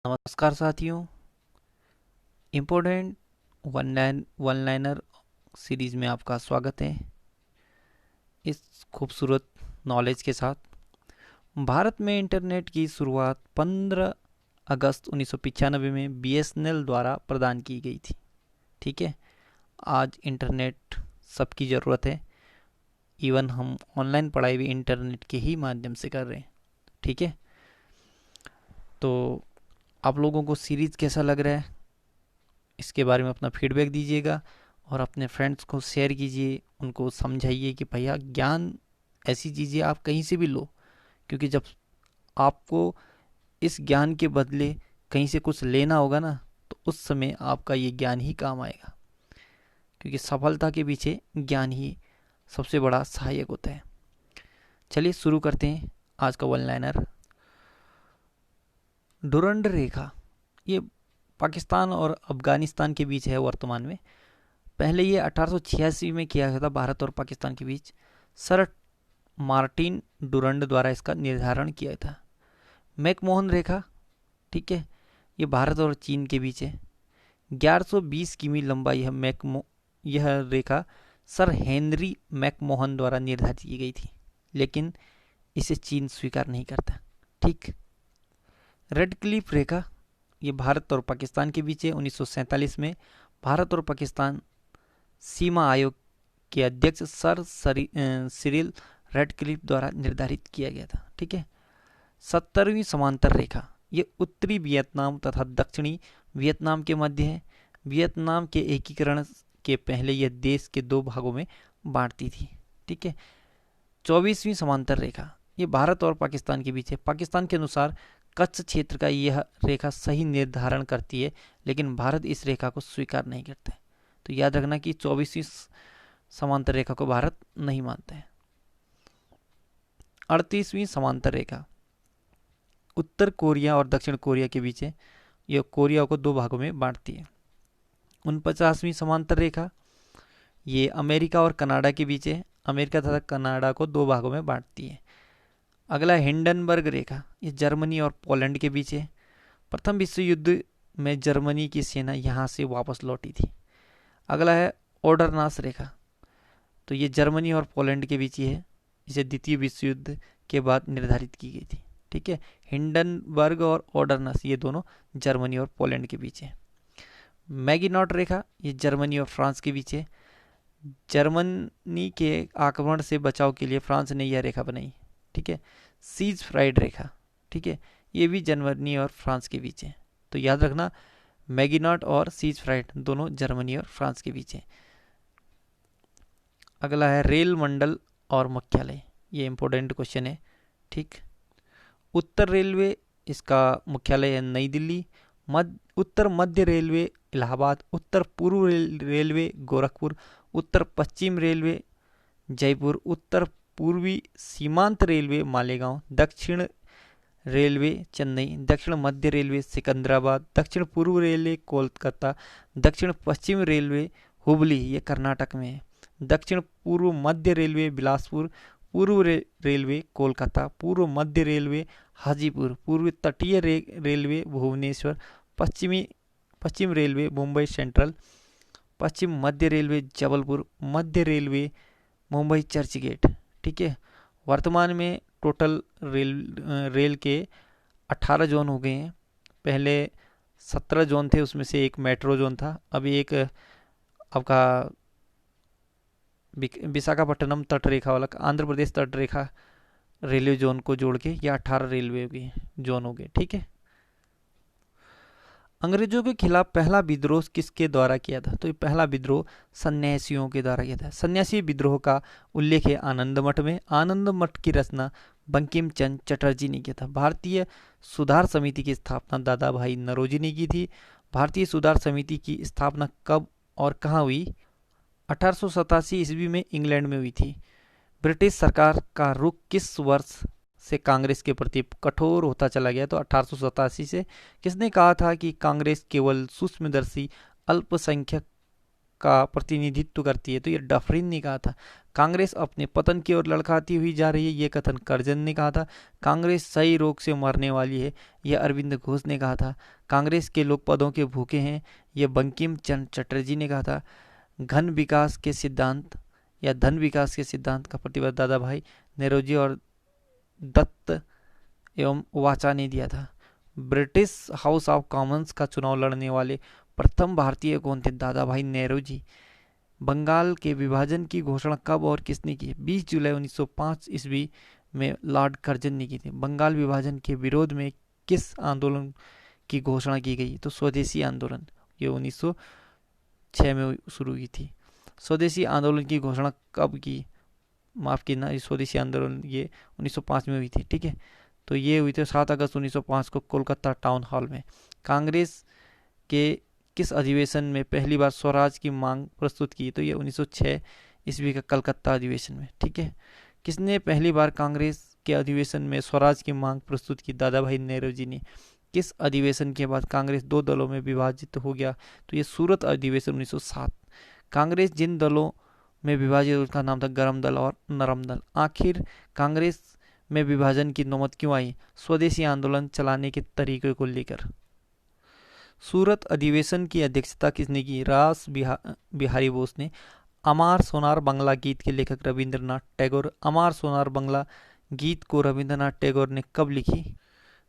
नमस्कार साथियों। Important one liner series में आपका स्वागत है। इस खूबसूरत नॉलेज के साथ भारत में इंटरनेट की शुरुआत 15 अगस्त 1995 में बीएसएनएल द्वारा प्रदान की गई थी। ठीक है, आज इंटरनेट सबकी ज़रूरत है। इवन हम ऑनलाइन पढ़ाई भी इंटरनेट के ही माध्यम से कर रहे हैं। ठीक है, तो आप लोगों को सीरीज कैसा लग रहा है, इसके बारे में अपना फीडबैक दीजिएगा और अपने फ्रेंड्स को शेयर कीजिए। उनको समझाइए कि भैया ज्ञान ऐसी चीज़ें आप कहीं से भी लो, क्योंकि जब आपको इस ज्ञान के बदले कहीं से कुछ लेना होगा ना, तो उस समय आपका ये ज्ञान ही काम आएगा, क्योंकि सफलता के पीछे ज्ञान ही सबसे बड़ा सहायक होता है। चलिए शुरू करते हैं आज का वन लाइनर। डुरंड रेखा ये पाकिस्तान और अफगानिस्तान के बीच है वर्तमान में। पहले ये 1886 में किया गया था भारत और पाकिस्तान के बीच। सर मार्टिन डुरंड द्वारा इसका निर्धारण किया था। मैकमोहन रेखा, ठीक है, ये भारत और चीन के बीच है। 1120 किमी लंबा यह रेखा सर हेनरी मैकमोहन द्वारा निर्धारित की गई थी, लेकिन इसे चीन स्वीकार नहीं करता। ठीक। रेड क्लिफ रेखा ये भारत और पाकिस्तान के बीच है। 1947 में भारत और पाकिस्तान सीमा आयोग के अध्यक्ष सिरिल रेडक्लिफ द्वारा निर्धारित किया गया था। ठीक है। 70वीं समांतर रेखा ये उत्तरी वियतनाम तथा दक्षिणी वियतनाम के मध्य है। वियतनाम के एकीकरण के पहले यह देश के दो भागों में बांटती थी। ठीक है। 24वीं समांतर रेखा ये भारत और पाकिस्तान के बीच है। पाकिस्तान के अनुसार कच्छ क्षेत्र का यह रेखा सही निर्धारण करती है, लेकिन भारत इस रेखा को स्वीकार नहीं करता है। तो याद रखना कि 24वीं समांतर रेखा को भारत नहीं मानता है। 38वीं समांतर रेखा उत्तर कोरिया और दक्षिण कोरिया के बीच है। यह कोरिया को दो भागों में बांटती है। 49वीं समांतर रेखा ये अमेरिका और कनाडा के बीच है। अमेरिका तथा कनाडा को दो भागों में बांटती है। अगला हिंडनबर्ग रेखा ये जर्मनी और पोलैंड के बीच है। प्रथम विश्व युद्ध में जर्मनी की सेना यहाँ से वापस लौटी थी। अगला है ओडरनास रेखा, तो ये जर्मनी और पोलैंड के बीच ही है। इसे द्वितीय विश्व युद्ध के बाद निर्धारित की गई थी। ठीक है। हिंडनबर्ग और ओडरनास ये दोनों जर्मनी और पोलैंड के बीच है। मैगिनॉट रेखा ये जर्मनी और फ्रांस के बीच है। जर्मनी के आक्रमण से बचाव के लिए फ्रांस ने यह रेखा बनाई। ठीक है। सीज फ्राइड रेखा, ठीक है, ये भी जर्मनी और फ्रांस के बीच है। तो याद रखना मैगिनॉट और सीज फ्राइड दोनों जर्मनी और फ्रांस के बीच है। अगला है रेल मंडल और मुख्यालय, ये इंपॉर्टेंट क्वेश्चन है। ठीक। उत्तर रेलवे इसका मुख्यालय है नई दिल्ली। उत्तर मध्य रेलवे इलाहाबाद। उत्तर पूर्व रेलवे गोरखपुर। उत्तर पश्चिम रेलवे जयपुर। उत्तर पूर्वी सीमांत रेलवे मालेगांव। दक्षिण रेलवे चेन्नई। दक्षिण मध्य रेलवे सिकंदराबाद। दक्षिण पूर्व रेलवे कोलकाता। दक्षिण पश्चिम रेलवे हुबली, ये कर्नाटक में है। दक्षिण पूर्व मध्य रेलवे बिलासपुर। पूर्व रेलवे कोलकाता। पूर्व मध्य रेलवे हाजीपुर। पूर्व तटीय रेलवे भुवनेश्वर। पश्चिम रेलवे मुंबई सेंट्रल। पश्चिम मध्य रेलवे जबलपुर। मध्य रेलवे मुंबई चर्च गेट। ठीक है। वर्तमान में टोटल रेल के 18 जोन हो गए हैं। पहले 17 जोन थे, उसमें से एक मेट्रो जोन था। अभी एक आपका विशाखापट्टनम तट रेखा वाला आंध्र प्रदेश तट रेखा रेलवे जोन को जोड़ के ये 18 रेलवे जोन हो गए। ठीक है। अंग्रेजों के खिलाफ पहला विद्रोह किसके द्वारा किया था? तो ये पहला विद्रोह सन्यासियों के द्वारा किया था। सन्यासी विद्रोह का उल्लेख है आनंद मठ में। आनंद मठ की रचना बंकिम चंद्र चटर्जी ने किया था। भारतीय सुधार समिति की स्थापना दादा भाई नौरोजी ने की थी। भारतीय सुधार समिति की स्थापना कब और कहाँ हुई? 1887 ईस्वी में इंग्लैंड में हुई थी। ब्रिटिश सरकार का रुख किस वर्ष से कांग्रेस के प्रति कठोर होता चला गया? तो 1887 से। किसने कहा था कि कांग्रेस केवल सूक्ष्मदर्शी अल्पसंख्यक का प्रतिनिधित्व करती है, तो ये डफरिन ने कहा था। कांग्रेस अपने पतन की ओर लड़खड़ाती हुई जा रही है, ये कथन करजन ने कहा था। कांग्रेस सही रोग से मरने वाली है, यह अरविंद घोष ने कहा था। कांग्रेस के लोग पदों के भूखे हैं, यह बंकिम चंद्र चटर्जी ने कहा था। घन विकास के सिद्धांत या धन विकास के सिद्धांत का प्रतिपादन दादा भाई नेरोजी और दत्त एवं वाचा ने दिया था। ब्रिटिश हाउस ऑफ कॉमन्स का चुनाव लड़ने वाले प्रथम भारतीय कौन थे? दादा भाई नेरोजी। बंगाल के विभाजन की घोषणा कब और किसने की? 20 जुलाई 1905 ईस्वी में लॉर्ड कर्जन ने की थी। बंगाल विभाजन के विरोध में किस आंदोलन की घोषणा की गई? तो स्वदेशी आंदोलन, ये 1906 में शुरू की थी। स्वदेशी आंदोलन की घोषणा कब की? माफ कीजिए, स्वदेशी आंदोलन ये 1905 में हुई थी। ठीक है, तो ये हुई थी 7 अगस्त 1905 को कोलकाता टाउन हॉल में। कांग्रेस के किस अधिवेशन में पहली बार स्वराज की मांग प्रस्तुत की? तो ये 1906 ईस्वी का कलकत्ता अधिवेशन में। ठीक है, किसने पहली बार कांग्रेस के अधिवेशन में स्वराज की मांग प्रस्तुत की? दादा भाई नेहरू ने। किस अधिवेशन के बाद कांग्रेस 2 दलों में विभाजित हो गया? तो ये सूरत अधिवेशन 1907। कांग्रेस जिन दलों में विभाजित, उसका नाम था गरम दल और नरम दल। आखिर कांग्रेस में विभाजन की नौबत क्यों आई? स्वदेशी आंदोलन चलाने के तरीके को लेकर। सूरत अधिवेशन की अध्यक्षता किसने की? रास बिहारी बोस ने। अमार सोनार बांग्ला गीत के लेखक रविंद्रनाथ टैगोर। अमार सोनार बांग्ला गीत को रविंद्रनाथ टैगोर ने कब लिखी?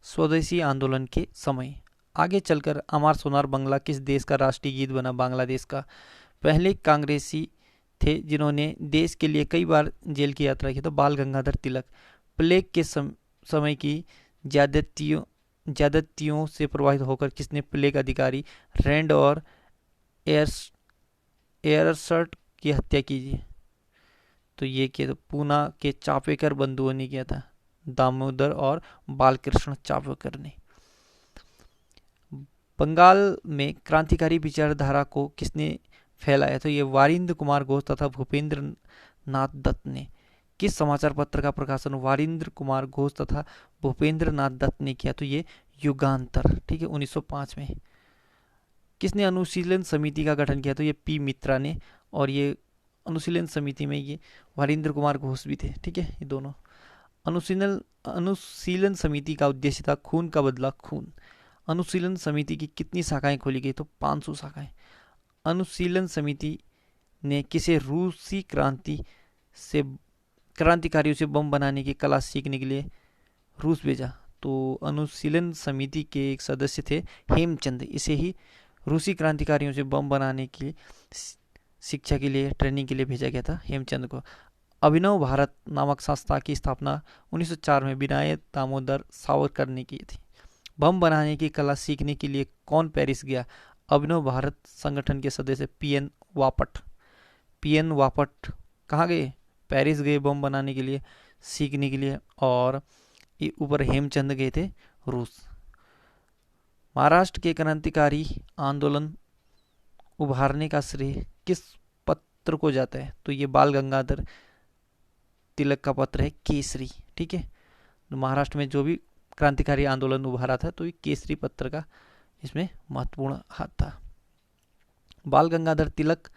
स्वदेशी आंदोलन के समय। आगे चलकर अमार सोनार बांग्ला किस देश का राष्ट्रीय गीत बना? बांग्लादेश का। पहले कांग्रेसी थे जिन्होंने देश के लिए कई बार जेल की यात्रा की, तो बाल गंगाधर तिलक। प्लेग के समय की ज्यादतियों से प्रभावित होकर किसने प्लेग अधिकारी रैंड और एयरसर्ट की हत्या की? तो ये किया तो पूना के चापेकर बंधुओं ने किया था, दामोदर और बालकृष्ण चापेकर ने। बंगाल में क्रांतिकारी विचारधारा को किसने फैलाया? तो ये वारिंद्र कुमार घोष तथा भूपेंद्र नाथ दत्त ने। किस समाचार पत्र का प्रकाशन वारिंद्र कुमार घोष तथा भूपेंद्र नाथ दत्त ने किया? तो ये युगांतर। ठीक है, 1905 में। किसने अनुशीलन समिति का गठन किया? तो ये पी मित्रा ने। और ये अनुशीलन समिति में ये वारिंद्र कुमार घोष भी थे। ठीक है, ये दोनों। अनुशीलन समिति का उद्देश्य था खून का बदला खून। अनुशीलन समिति की कितनी शाखाएं खोली गई? तो 500 शाखाएं। अनुशीलन समिति ने किसे रूसी क्रांतिकारियों से बम बनाने की कला सीखने के लिए रूस भेजा? तो अनुशीलन समिति के एक सदस्य थे हेमचंद। इसे ही रूसी क्रांतिकारियों से बम बनाने की शिक्षा के लिए, ट्रेनिंग के लिए भेजा गया था हेमचंद को। अभिनव भारत नामक संस्था की स्थापना 1904 में विनायक दामोदर सावरकर ने की थी। बम बनाने की कला सीखने के लिए कौन पेरिस गया? अभिनव भारत संगठन के सदस्य पीएन वापट। पीएन वापट कहाँ गए? पेरिस गए बम बनाने के लिए, सीखने के लिए। और ये ऊपर हेमचंद गए थे रूस। महाराष्ट्र के क्रांतिकारी आंदोलन उभारने का श्रेय किस पत्र को जाता है? तो ये बाल गंगाधर तिलक का पत्र है केसरी। ठीक है, तो महाराष्ट्र में जो भी क्रांतिकारी आंदोलन उभारा था, तो ये केसरी पत्र का इसमें महत्वपूर्ण हाथ था। बाल गंगाधर तिलक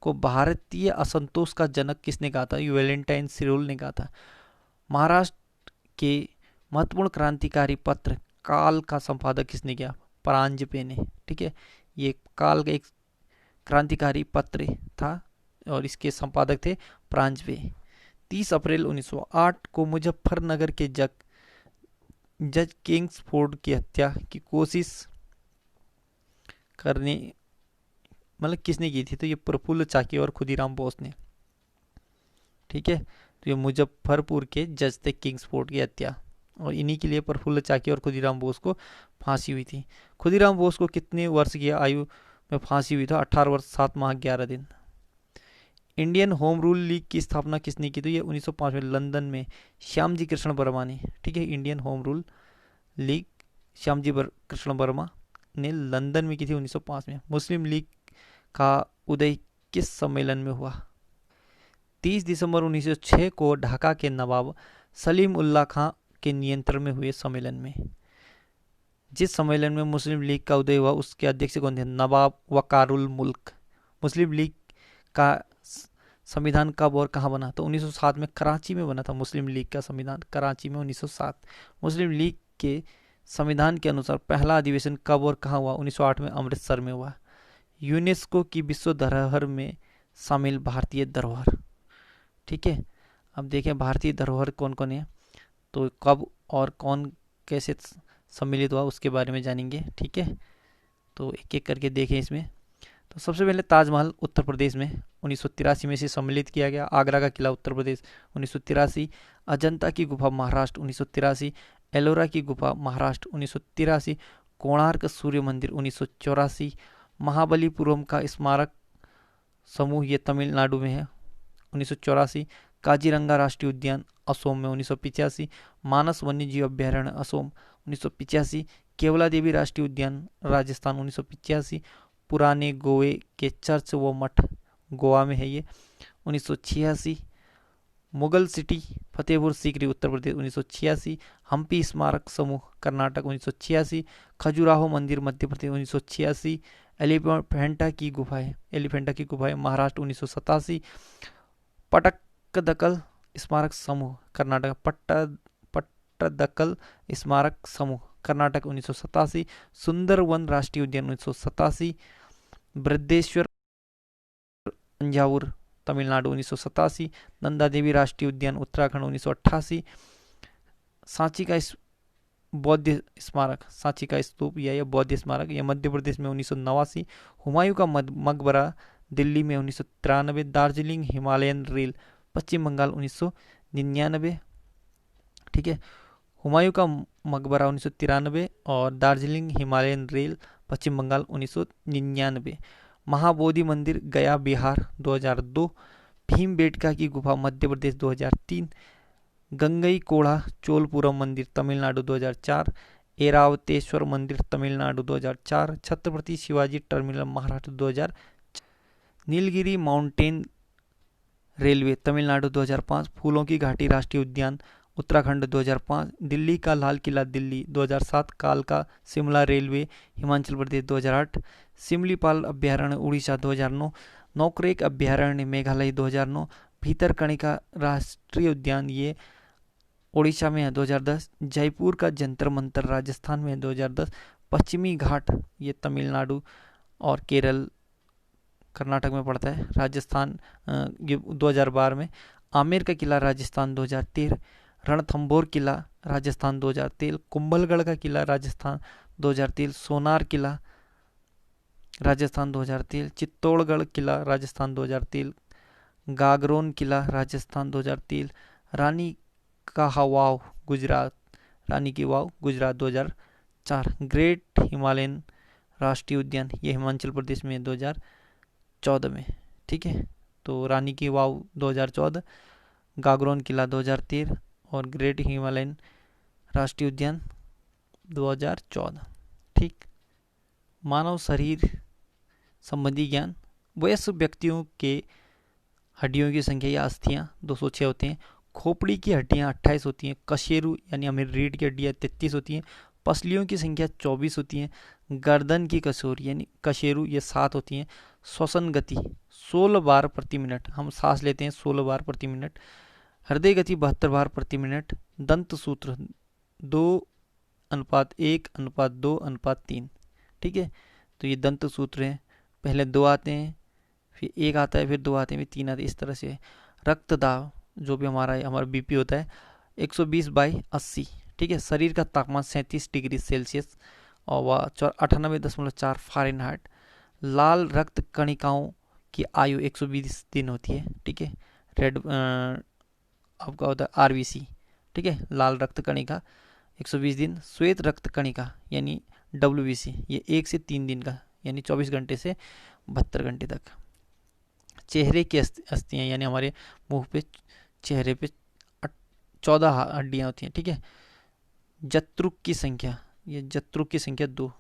को भारतीय असंतोष का जनक किसने कहा था? वैलेंटाइन सिरोल ने कहा था। महाराष्ट्र के महत्वपूर्ण क्रांतिकारी पत्र काल का संपादक किसने किया? परांजपे ने। ठीक है, ये काल का एक क्रांतिकारी पत्र था और इसके संपादक थे परांजपे। 30 अप्रैल 1908 को मुजफ्फरनगर के जज किंग्सफोर्ड की हत्या की कोशिश करने किसने की थी? तो ये प्रफुल्ल चाकी और खुदीराम बोस ने। ठीक है, तो ये मुजफ्फरपुर के जज थे किंग्सफोर्ड की हत्या, और इन्हीं के लिए प्रफुल्ल चाकी और खुदीराम बोस को फांसी हुई थी। खुदीराम बोस को कितने वर्ष की आयु में फांसी हुई था? 18 वर्ष 7 माह 11 दिन। इंडियन होम रूल लीग की स्थापना किसने की? तो ये 1905 में लंदन में श्यामजी कृष्ण वर्मा ने। ठीक है, Indian home rule league Shyamji Krishna Verma ने लंदन में की थी 1905 में। मुस्लिम लीग का उदय किस सम्मेलन में हुआ? 30 दिसंबर 1906 को ढाका के नवाब सलीम उल्लाह खां के नियंत्रण में हुए सम्मेलन में। जिस सम्मेलन में मुस्लिम लीग का उदय हुआ उसके अध्यक्ष कौन थे? नवाब वकारुल मुल्क। मुस्लिम लीग का संविधान कब और कहाँ बना? तो 1907 में कराची में बना था मुस्लिम लीग का संविधान, कराची में 1907। मुस्लिम लीग के संविधान के अनुसार पहला अधिवेशन कब और कहाँ हुआ? 1908 में अमृतसर में हुआ। यूनेस्को की विश्व धरोहर में शामिल भारतीय धरोहर, ठीक है। अब देखें भारतीय धरोहर कौन कौन है, तो कब और कौन कैसे सम्मिलित हुआ उसके बारे में जानेंगे, ठीक है। तो एक एक करके देखें इसमें। तो सबसे पहले ताजमहल उत्तर प्रदेश में 1983 में से सम्मिलित किया गया। आगरा का किला उत्तर प्रदेश 1983। अजंता की गुफा महाराष्ट्र 1983। एलोरा की गुफा महाराष्ट्र 1983। कोणार्क सूर्य मंदिर 1984। महाबलीपुरम का स्मारक समूह ये तमिलनाडु में है 1984। काजीरंगा राष्ट्रीय उद्यान असोम में 1985। मानस वन्यजीव अभ्यारण्य असोम 1985। केवला देवी राष्ट्रीय उद्यान राजस्थान 1985। पुराने गोवे के चर्च व मठ गोवा में है ये 1986। मुगल सिटी फतेहपुर सीकरी उत्तर प्रदेश 1986। हम्पी स्मारक समूह कर्नाटक 1986। खजुराहो मंदिर मध्य प्रदेश 1986। एलिफेंटा की गुफाएं महाराष्ट्र 1987। पट्टदकल स्मारक समूह कर्नाटक पट्टदकल स्मारक समूह कर्नाटक 1987। सुंदरवन राष्ट्रीय उद्यान 1987। बृहदेश्वर तंजावुर तमिलनाडु 1987। नंदा देवी राष्ट्रीय उद्यान उत्तराखंड 1988। सांची का बौद्ध स्मारक, सांची का स्तूप या बौद्ध स्मारक यह मध्य प्रदेश में 1989। हुमायूं का मकबरा दिल्ली में 1993। दार्जिलिंग हिमालयन रेल पश्चिम बंगाल 1999, ठीक है। हुमायूं का मकबरा 1993 और दार्जिलिंग हिमालयन रेल पश्चिम बंगाल 1999। महाबोधि मंदिर गया बिहार 2002। भीमबेटका की गुफा मध्य प्रदेश 2003। गंगई कोड़ा चोलपुरम मंदिर तमिलनाडु 2004। एरावतेश्वर मंदिर Tamil Nadu 2004। Chhatrapati Shivaji terminal Maharashtra 2000। Nilgiri mountain railway Tamil Nadu 2005। फूलों की घाटी राष्ट्रीय उद्यान उत्तराखंड 2005। दिल्ली का लाल किला दिल्ली 2007। कालका शिमला रेलवे हिमाचल प्रदेश 2008। सिमलीपाल अभ्यारण्य उड़ीसा 2009। नौकरेक अभ्यारण्य मेघालय 2009। भीतरकनिका राष्ट्रीय उद्यान ये उड़ीसा में है 2010। जयपुर का जंतर मंतर राजस्थान में है 2010। पश्चिमी घाट ये तमिलनाडु और केरल कर्नाटक में पड़ता है। राजस्थान ये 2012 में। आमेर का किला राजस्थान 2013। रणथंभौर किला राजस्थान 2013। कुंभलगढ़ का किला राजस्थान 2013। सोनार किला राजस्थान 2013। चित्तौड़गढ़ किला राजस्थान 2013। गागरोन किला राजस्थान 2013। रानी का वाव गुजरात 2004। ग्रेट हिमालयन राष्ट्रीय उद्यान ये हिमाचल प्रदेश में 2014 में, ठीक है। तो रानी की वाव 2014, गागरोन किला 2013 और ग्रेट हिमालयन राष्ट्रीय उद्यान 2014, ठीक। मानव शरीर संबंधी ज्ञान। वयस्क व्यक्तियों के हड्डियों की संख्या या अस्थियां 206 होती हैं। खोपड़ी की हड्डियां 28 होती हैं। कशेरु यानी हमें रीढ़ की हड्डियां 33 होती हैं। पसलियों की संख्या 24 होती हैं। गर्दन की कशोर यानी कशेरु ये 7 होती हैं। श्वसन गति 16 बार प्रति मिनट, हम सांस लेते हैं 16 बार प्रति मिनट। हृदय गति 72 बार प्रति मिनट। दंत सूत्र 2:1:2:3, ठीक है। तो ये दंत सूत्र हैं। पहले 2 आते हैं, फिर 1 आता है, फिर 2 आते हैं, फिर 3 आते हैं, इस तरह से। रक्त दाब जो भी हमारा बीपी होता है 120/80, ठीक है। शरीर का तापमान 37 डिग्री सेल्सियस और वह 98.4 फ़ारेनहाइट। लाल रक्त कणिकाओं की आयु 120 दिन होती है, ठीक है। रेड आपका होता है आरबीसी, ठीक है। लाल रक्त कणिका 120 दिन। श्वेत रक्त कणिका यानी डब्ल्यूबीसी ये 1 से 3 दिन का यानी 24 घंटे से 72 घंटे तक। चेहरे की अस्थियां यानी हमारे मुंह पे चेहरे पे 14 हड्डियां होती हैं, ठीक है। जत्रुक की संख्या 2।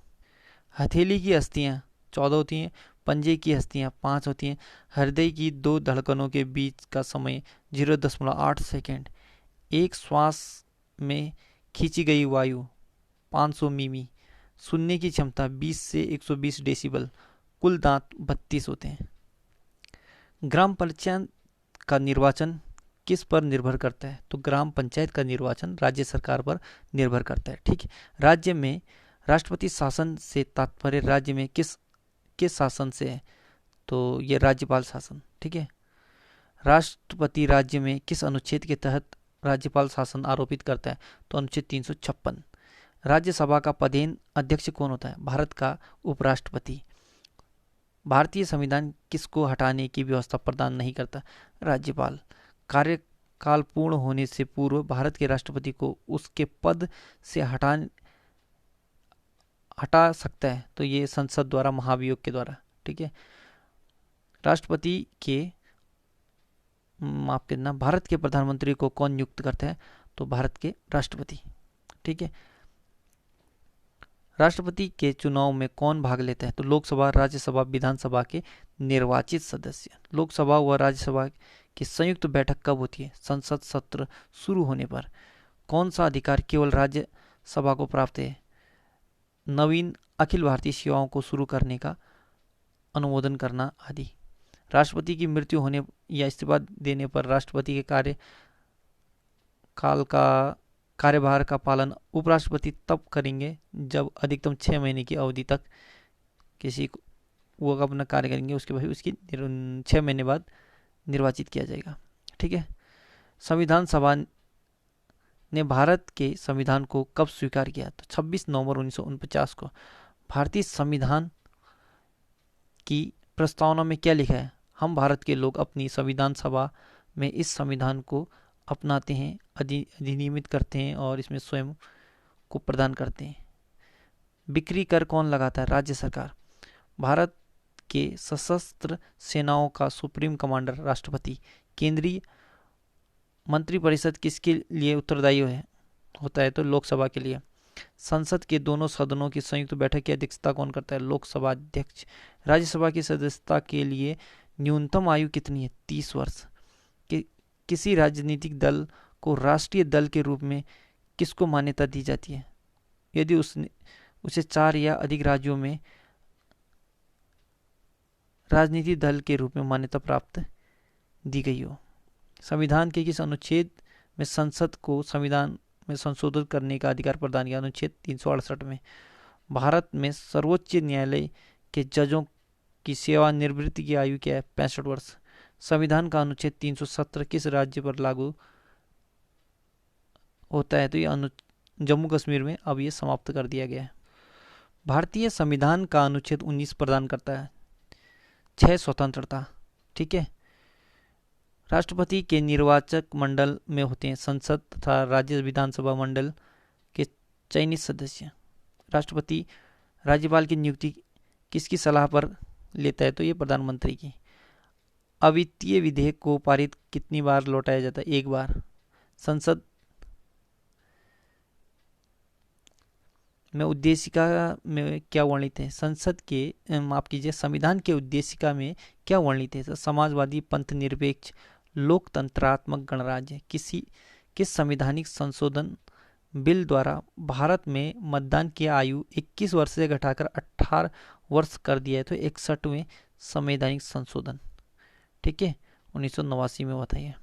हथेली की अस्थियां 14 होती हैं। पंजे की अस्थियां 5 होती हैं। हृदय की 2 धड़कनों के बीच का समय 0.8 सेकेंड। एक श्वास में खींची गई वायु 500 मिमी। सुनने की क्षमता 20 से 120 डेसिबल। कुल दांत 32 होते हैं। ग्राम पंचायत का निर्वाचन किस पर निर्भर करता है? तो ग्राम पंचायत का निर्वाचन राज्य सरकार पर निर्भर करता है। ठीक है। राज्य में राष्ट्रपति शासन से तात्पर्य राज्य में किस किस शासन से है? तो ये राज्यपाल शासन। ठीक है। राष्ट्रपति राज्य में किस अनुच्छेद के तहत राज्यपाल शासन आरोपित करता है? तो अनुच्छेद 356। राज्यसभा का पदेन अध्यक्ष कौन होता है? भारत का उपराष्ट्रपति। भारतीय संविधान किसको हटाने की व्यवस्था प्रदान नहीं करता? राज्यपाल। कार्यकाल पूर्ण होने से पूर्व भारत के राष्ट्रपति को उसके पद से हटा सकता है, तो ये संसद द्वारा, महाभियोग के द्वारा। ठीक है। राष्ट्रपति के माफ करना, भारत के प्रधानमंत्री को कौन नियुक्त करता है? तो भारत के राष्ट्रपति। ठीक है। राष्ट्रपति के चुनाव में कौन भाग लेता है? तो लोकसभा, राज्यसभा, विधानसभा के निर्वाचित सदस्य। लोकसभा व राज्यसभा की संयुक्त बैठक कब होती है? संसद सत्र शुरू होने पर। कौन सा अधिकार केवल राज्यसभा को प्राप्त है? नवीन अखिल भारतीय सेवाओं को शुरू करने का अनुमोदन करना आदि। राष्ट्रपति की मृत्यु होने या इस्तीफा देने पर राष्ट्रपति के कार्यभार का पालन उपराष्ट्रपति तब करेंगे जब अधिकतम 6 महीने की अवधि तक किसी को वो अपना कार्य करेंगे, उसके बाद उसकी 6 महीने बाद निर्वाचित किया जाएगा। ठीक है। संविधान सभा ने भारत के संविधान को कब स्वीकार किया? तो 26 नवंबर 1949 को। भारतीय संविधान की प्रस्तावना में क्या लिखा है? हम भारत के लोग अपनी संविधान सभा में इस संविधान को अपनाते हैं, अधिनियमित करते हैं और इसमें स्वयं को प्रदान करते हैं। बिक्री कर कौन लगाता है? राज्य सरकार। भारत के सशस्त्र सेनाओं का सुप्रीम कमांडर राष्ट्रपति। केंद्रीय मंत्रिपरिषद किसके लिए उत्तरदायी होता है? तो लोकसभा के लिए। संसद के दोनों सदनों की संयुक्त बैठक की अध्यक्षता कौन करता है? लोकसभा अध्यक्ष। राज्यसभा की सदस्यता के लिए न्यूनतम आयु कितनी है? 30 वर्ष। किसी राजनीतिक दल को राष्ट्रीय दल के रूप में किसको मान्यता दी जाती है? यदि उसे 4 या अधिक राज्यों में राजनीतिक दल के रूप में मान्यता प्राप्त दी गई हो। संविधान के किस अनुच्छेद में संसद को संविधान में संशोधित करने का अधिकार प्रदान किया? अनुच्छेद 368 में। भारत में सर्वोच्च न्यायालय के जजों की सेवानिवृत्ति की आयु क्या है? 65 वर्ष। संविधान का अनुच्छेद 317 किस राज्य पर लागू होता है? तो ये जम्मू कश्मीर में अब ये समाप्त कर दिया गया है। भारतीय संविधान का अनुच्छेद 19 प्रदान करता है 6 स्वतंत्रता। ठीक है। राष्ट्रपति के निर्वाचक मंडल में होते हैं संसद तथा राज्य विधानसभा मंडल के चयनित सदस्य। राष्ट्रपति राज्यपाल की नियुक्ति किसकी सलाह पर लेता है? तो ये प्रधानमंत्री की। अवित्तीय विधेयक को पारित कितनी बार लौटाया जाता है? 1 बार। संसद में उद्देशिका में क्या वर्णित है? संसद के माफ कीजिए, संविधान के उद्देशिका में क्या वर्णित है? तो समाजवादी, पंथ निरपेक्ष, लोकतंत्रात्मक गणराज्य। किस संवैधानिक संशोधन बिल द्वारा भारत में मतदान की आयु 21 वर्ष से घटाकर 18 वर्ष कर दिया है? तो 61वें संवैधानिक संशोधन। ठीक है। 1989 में हुआ था ये।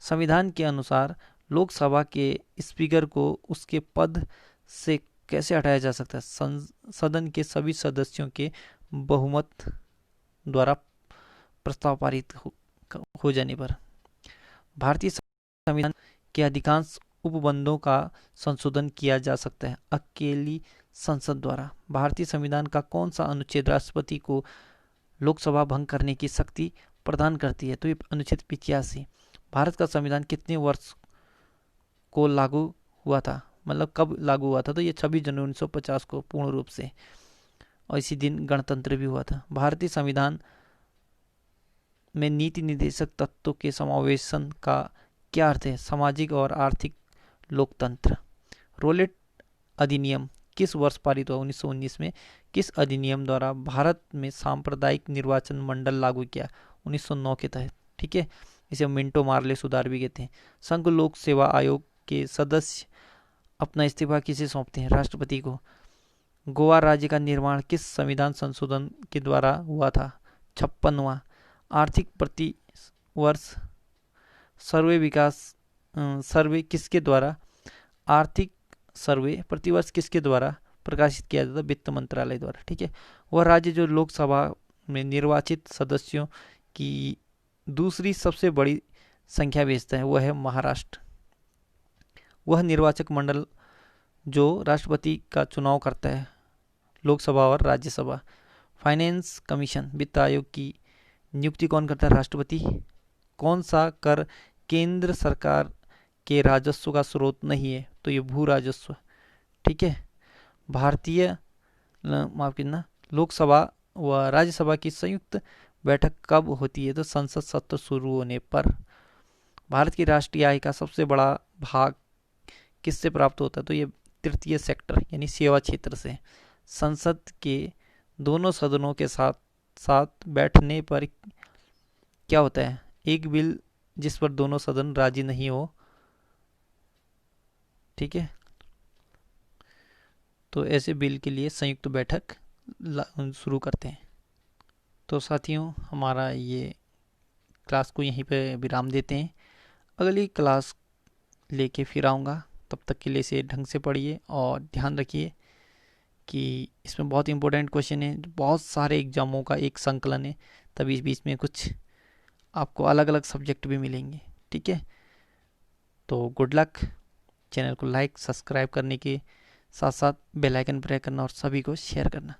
संविधान के अनुसार लोकसभा के स्पीकर को उसके पद से कैसे हटाया जा सकता है? सदन के सभी सदस्यों के बहुमत द्वारा प्रस्ताव पारित हो जाने पर। भारतीय संविधान के अधिकांश उपबंधों का संशोधन किया जा सकता है अकेली संसद द्वारा। भारतीय संविधान का कौन सा अनुच्छेद राष्ट्रपति को लोकसभा भंग करने की शक्ति प्रदान करती है? तो ये अनुच्छेद 85। भारत का संविधान कितने वर्ष को लागू हुआ था? मतलब कब लागू हुआ था? तो ये 26 जनवरी 1950 को पूर्ण रूप से, और इसी दिन गणतंत्र भी हुआ था। भारतीय संविधान में नीति निर्देशक तत्वों के समावेशन का क्या अर्थ है? सामाजिक और आर्थिक लोकतंत्र। रोलेट अधिनियम किस वर्ष पारित हुआ? 1919 में। किस अधिनियम द्वारा भारत में सांप्रदायिक निर्वाचन मंडल लागू किया? 1909 के तहत। ठीक है। इसे मिंटो मार्ले सुधार भी कहते हैं। संघ लोक सेवा आयोग के सदस्य अपना इस्तीफा किसे सौंपते हैं? राष्ट्रपति को। गोवा राज्य का निर्माण किस संविधान संशोधन के द्वारा हुआ था? 56वां। आर्थिक प्रति वर्ष सर्वे किसके द्वारा, आर्थिक सर्वे प्रतिवर्ष किसके द्वारा प्रकाशित किया जाता है? वित्त मंत्रालय द्वारा। ठीक है। वह राज्य जो लोकसभा में निर्वाचित सदस्यों की दूसरी सबसे बड़ी संख्या भेजता है वह है महाराष्ट्र। वह निर्वाचक मंडल जो राष्ट्रपति का चुनाव करता है, लोकसभा और राज्यसभा। फाइनेंस कमीशन वित्त आयोग की नियुक्ति कौन करता है? राष्ट्रपति। कौन सा कर केंद्र सरकार के राजस्व का स्रोत नहीं है? तो ये भू राजस्व। ठीक है। भारतीय माफ करना, लोकसभा व राज्यसभा की संयुक्त बैठक कब होती है? तो संसद सत्र शुरू होने पर। भारत की राष्ट्रीय आय का सबसे बड़ा भाग किससे प्राप्त होता है? तो ये तृतीय सेक्टर यानी सेवा क्षेत्र से। संसद के दोनों सदनों के साथ साथ बैठने पर क्या होता है? एक बिल जिस पर दोनों सदन राजी नहीं हो, ठीक है, तो ऐसे बिल के लिए संयुक्त बैठक शुरू करते हैं। तो साथियों, हमारा ये क्लास को यहीं पे विराम देते हैं। अगली क्लास लेके फिर आऊँगा। तब तक के लिए इसे ढंग से पढ़िए और ध्यान रखिए कि इसमें बहुत इंपॉर्टेंट क्वेश्चन है, बहुत सारे एग्जामों का एक संकलन है, तभी बीच में कुछ आपको अलग अलग सब्जेक्ट भी मिलेंगे। ठीक है। तो गुड लक। चैनल को लाइक सब्सक्राइब करने के साथ साथ बेल आइकन प्रेस करना और सभी को शेयर करना।